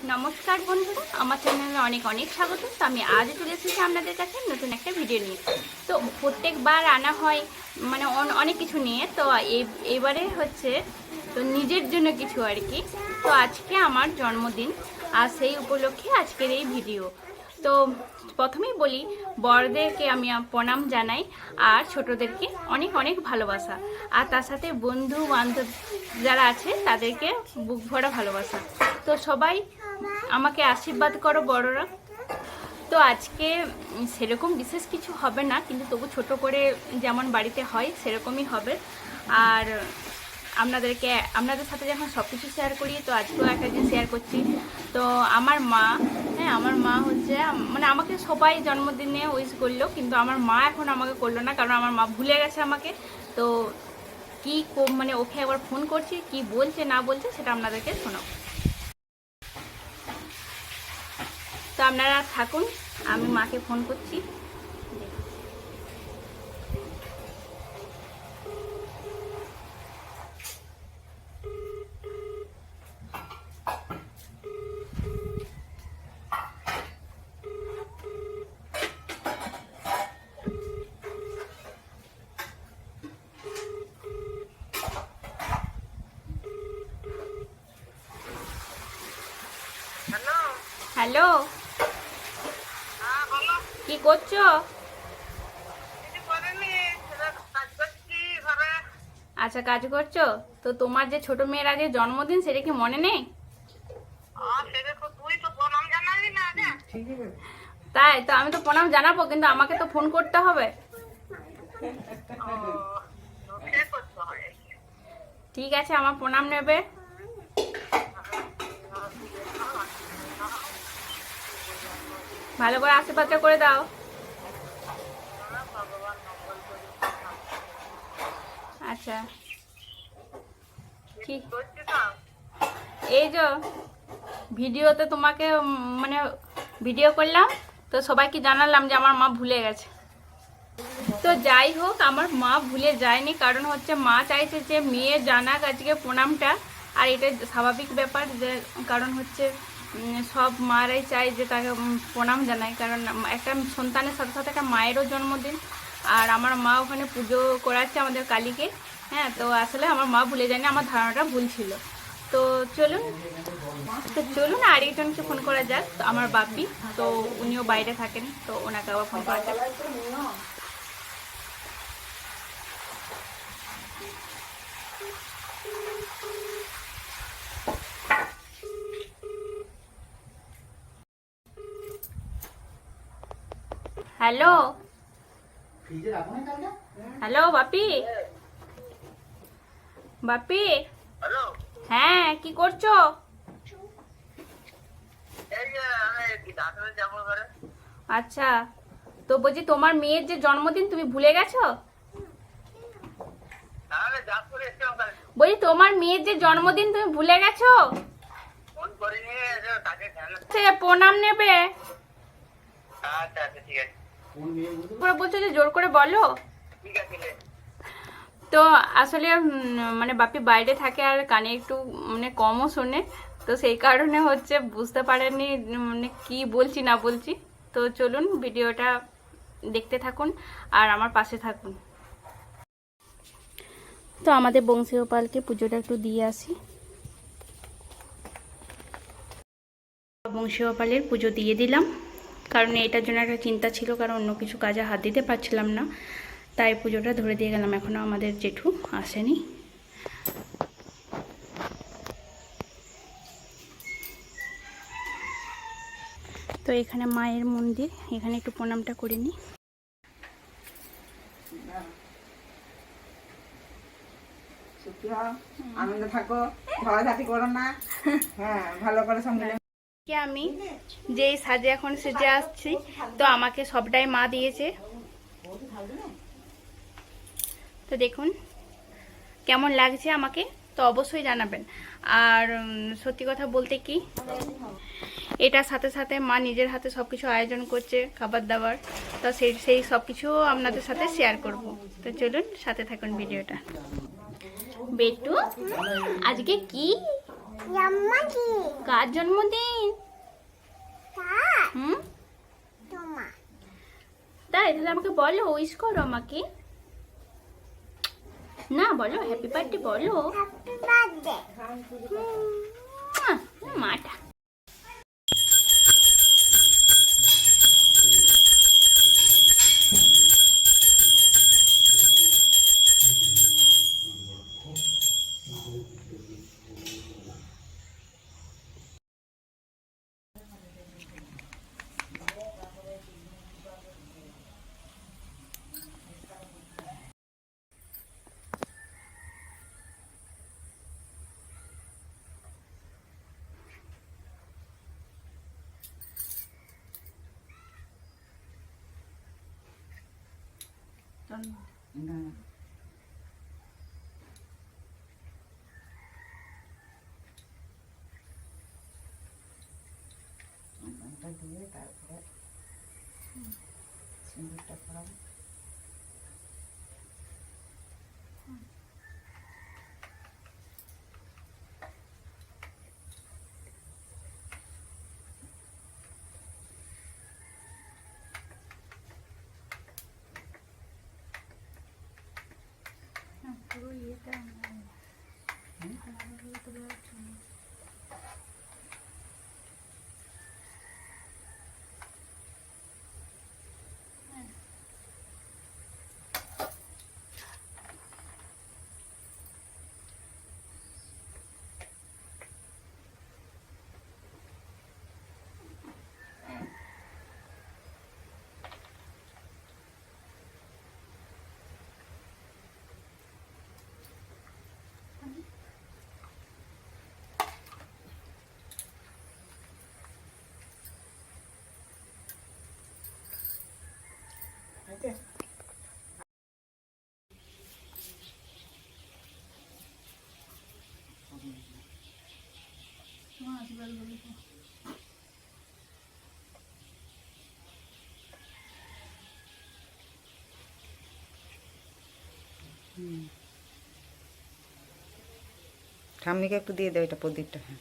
নমস্কার বন্ধুরা, আমার চ্যানেলে অনেক অনেক স্বাগত। তো আমি আজ চলে এসেছি আপনাদের কাছে নতুন একটা ভিডিও নিয়ে। তো প্রত্যেকবার আনা হয় মানে অনেক কিছু নিয়ে, তো এবারে হচ্ছে তো নিজের জন্য কিছু আর কি। তো আজকে আমার জন্মদিন, আর সেই উপলক্ষে আজকের এই ভিডিও। তো প্রথমেই বলি, বড়দেরকে আমি প্রণাম জানাই, আর ছোটদেরকে অনেক অনেক ভালোবাসা, আর তার সাথে বন্ধু বান্ধব যারা আছে তাদেরকে বুক ভরা ভালোবাসা। তো সবাই আমাকে আশীর্বাদ করো বড়রা। তো আজকে সেরকম বিশেষ কিছু হবে না, কিন্তু তবু ছোট করে যেমন বাড়িতে হয় সেরকমই হবে। আর আপনাদের সাথে যখন সব কিছু শেয়ার করি, তো আজকেও একটা জিনিস শেয়ার করছি। তো আমার মা, আমার মা হচ্ছে মানে আমাকে সবাই জন্মদিনে উইশ করলো, কিন্তু আমার মা এখন আমাকে করলো না, কারণ আমার মা ভুলে গেছে আমাকে। তো কি মানে ওকে একবার ফোন করছি, কি বলছে না বলছে সেটা আপনাদেরকে শোনাবো। তো আপনারা থাকুন, আমি মাকে ফোন করছি। হ্যালো, কি করছো? আচ্ছা, কাজ করছো। তো তোমার যে ছোট মেয়ের আজকে জন্মদিন, সেটা কি মনে নেই? তাই তো আমি তো প্রণাম জানাবো, কিন্তু আমাকে তো ফোন করতে হবে। ঠিক আছে, আমার প্রণাম নেবে। ভালো করে আশীর্বাদটা করে দাও। আচ্ছা, ঠিক। এই যে ভিডিওতে তোমাকে মানে ভিডিও করলাম, তো সবাইকে জানালাম যে আমার মা ভুলে গেছে। তো যাই হোক, আমার মা ভুলে যায়নি, কারণ হচ্ছে মা চাইছে যে মেয়ে জানাক আজকে প্রণামটা। আর এটা স্বাভাবিক ব্যাপার, যে কারণ হচ্ছে সব মারাই চায় যে তাকে প্রণাম জানায়, কারণ একটা সন্তানের সাথে সাথে একটা মায়েরও জন্মদিন। আর আমার মা ওখানে পুজো করাচ্ছে আমাদের কালীকে। তো আসলে আমার মা ভুলে যায়নি, আমার ধারণাটা ভুল ছিল। তো চলুন আরেকজনকে ফোন করা যাক। তো আমার বাপি, তো উনিও বাইরে থাকেন, তো ওনাকে আবার ফোন করা যাক। হ্যালো, হ্যালো বাপি। বাপি, হ্যাঁ, কি করছো? আচ্ছা, তো বলছি তোমার মেয়ের যে জন্মদিন, তুমি ভুলে গেছো? বলছি তোমার মেয়ের যে জন্মদিন, তুমি ভুলে গেছো? প্রণাম নেবে। বলছো যে জোর করে বলো। তো আসলে মানে বাপি বাইরে থাকে, আর কানে একটু মানে কমও শোনে, তো সেই কারণে হচ্ছে বুঝতে পারেনি মানে কি বলছি না বলছি। তো চলুন ভিডিওটা দেখতে থাকুন আর আমার পাশে থাকুন। তো আমাদের বংশীগোপালকে পুজোটা একটু দিয়ে আসি। বংশীগোপালের পুজো দিয়ে দিলাম, কারণ এটার জন্য একটা চিন্তা ছিল, কারণ অন্য কিছু কাজে হাত দিতে পারছিলাম না, তাই পুজোটা ধরে দিয়ে গেলাম। এখনও আমাদের জেঠু আসেনি। তো এখানে মায়ের মন্দির, এখানে একটু প্রণামটা করে নিই। আনন্দ থাকো, ঝগড়াঝাটি করো না। হ্যাঁ, ভালো করে সঙ্গে আমি যেই সাজে এখন সেজে আসছি, তো আমাকে সবটাই মা দিয়েছে। তো দেখুন কেমন লাগছে আমাকে, তো অবশ্যই জানাবেন। আর সত্যি কথা বলতে কি, এটার সাথে সাথে মা নিজের হাতে সব কিছু আয়োজন করছে, খাবার দাবার, তো সেই সব কিছু আপনাদের সাথে শেয়ার করব। তো চলুন সাথে থাকুন ভিডিওটা। বেটু, আজকে কি কার জন্মদিন? হুম, তাই তাহলে আমাকে বলো, উইশ করো আমাকে। না বলো হ্যাপি বার্থডে বলো। মাটা দিয়ে তারপরে সিঁদুরটা পরাবো। পুরো ইয়েটা ঠাম্মিকে একটু দিয়ে দাও এটা প্রদীপটা। হ্যাঁ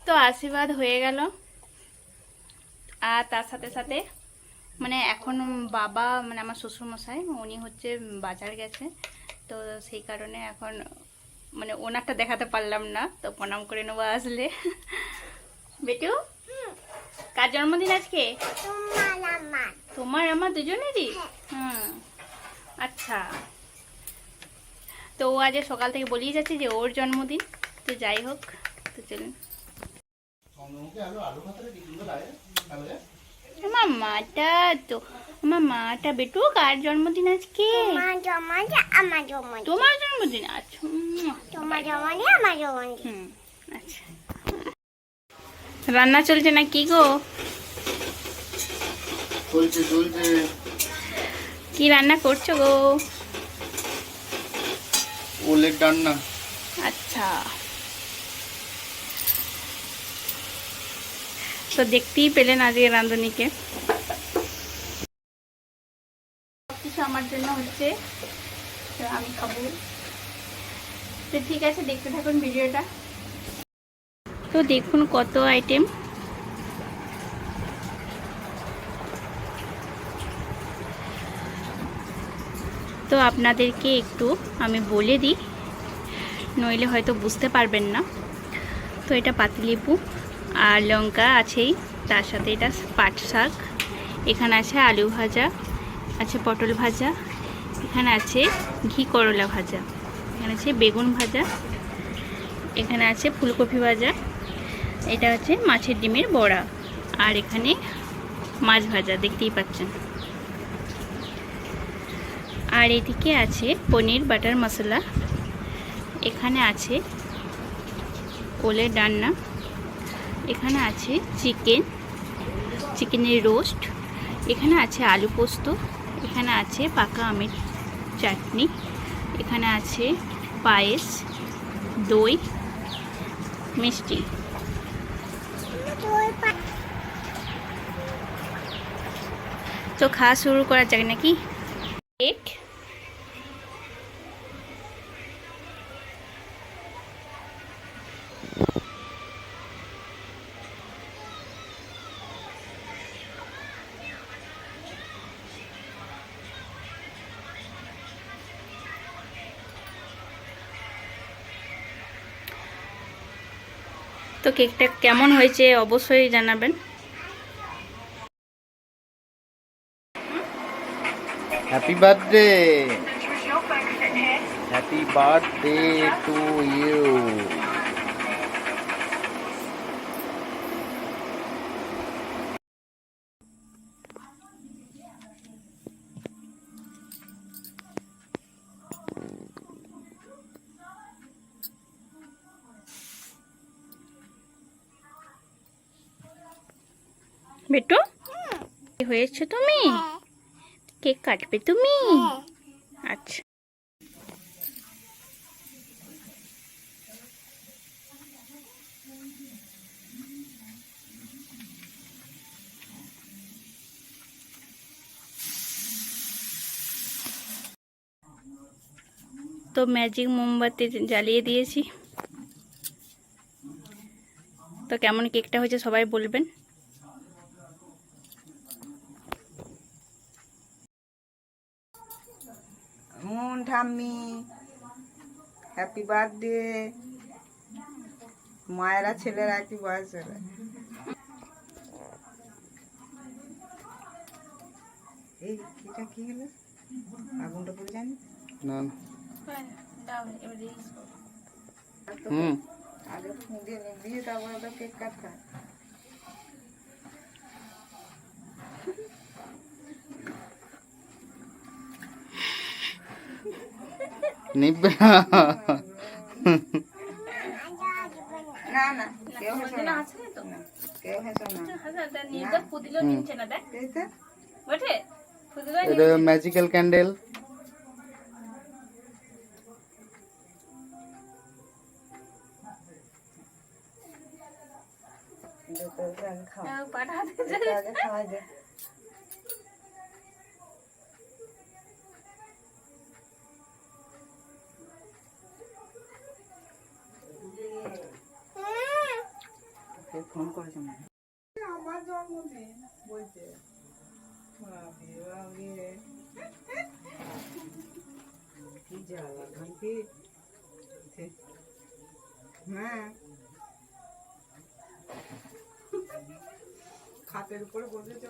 তো আশীর্বাদ হয়ে গেল। আর তার সাথে সাথে মানে এখন বাবা মানে আমার শ্বশুরমশাই উনি হচ্ছে বাজার গেছে, তো সেই কারণে এখন মানে ওনারটা দেখাতে পারলাম না, তো প্রণাম করে নেবো আসলে। বেটু কার জন্মদিন আজকে? তোমার আমার দুজনেরই? হুম, আচ্ছা। তো ও আজ সকাল থেকে বলেই যাচ্ছে যে ওর জন্মদিন, তো যাই হোক, তো চলুন। আমার মাটা তো আমার মাটা বেটু কার জন্মদিন আজকে? তোমার জন্মদিন? আচ্ছা, হুম, আচ্ছা। রান্না চলছে না কি গো? কি রান্না করছো গো? ওলের ডান্না। আচ্ছা, তো দেখতেই পেলেন আজকে রাঁধুনিকে। সবকিছু আমার জন্য হচ্ছে, তো আমি খাবো। তো ঠিক আছে, দেখতে থাকুন ভিডিওটা। তো দেখুন কত আইটেম। তো আপনাদেরকে একটু আমি বলে দিই, নইলে হয়তো বুঝতে পারবেন না। তো এটা পাতিলেবু আর লঙ্কা আছেই, তার সাথে এটা পাট শাক, এখানে আছে আলু ভাজা, আছে পটল ভাজা, এখানে আছে ঘি করলা ভাজা, এখানে আছে বেগুন ভাজা, এখানে আছে ফুলকপি ভাজা, এটা হচ্ছে মাছের ডিমের বড়া, আর এখানে মাছ ভাজা দেখতেই পাচ্ছেন। আর এদিকে আছে পনির বাটার মশলা, এখানে আছে ওলের ডান্না, এখানে আছে চিকেনের রোস্ট, এখানে আছে আলু পোস্ত, এখানে আছে পাকা আমের চাটনি, এখানে আছে পায়েস, দই, মিষ্টি। তো খাওয়া শুরু করা যাক নাকি। কেক, তো কেকটা কেমন হয়েছে অবশ্যই জানাবেন। Happy birthday, happy birthday to you. বেটু হয়েছে তুমি? কেক কাটবে তুমি? আচ্ছা। তো ম্যাজিক মোমবাতি জ্বালিয়ে দিয়েছি। তো কেমন কেকটা হয়েছে সবাই বলবেন। ঠাম্মি হ্যাপি বার্থডে। মায়েরা ছেলেরা কি বয়স হলো? এই কিটা কি হলো? আগুনটা পড়ে জানি না আগে ফুঁদে নিবি, তারপরে তো কেক কাটতে হয়। নিবে না না, কেউ হেসো না, কেউ হেসো না। এই তো এটা ম্যাজিক্যাল ক্যান্ডেল। খাওয়াই দে। ফোন করেছে আমার জন্মদিন বলছে। কি জ্বালা ভাঙতি। হ্যাঁ, খাটের উপরে বসেছে।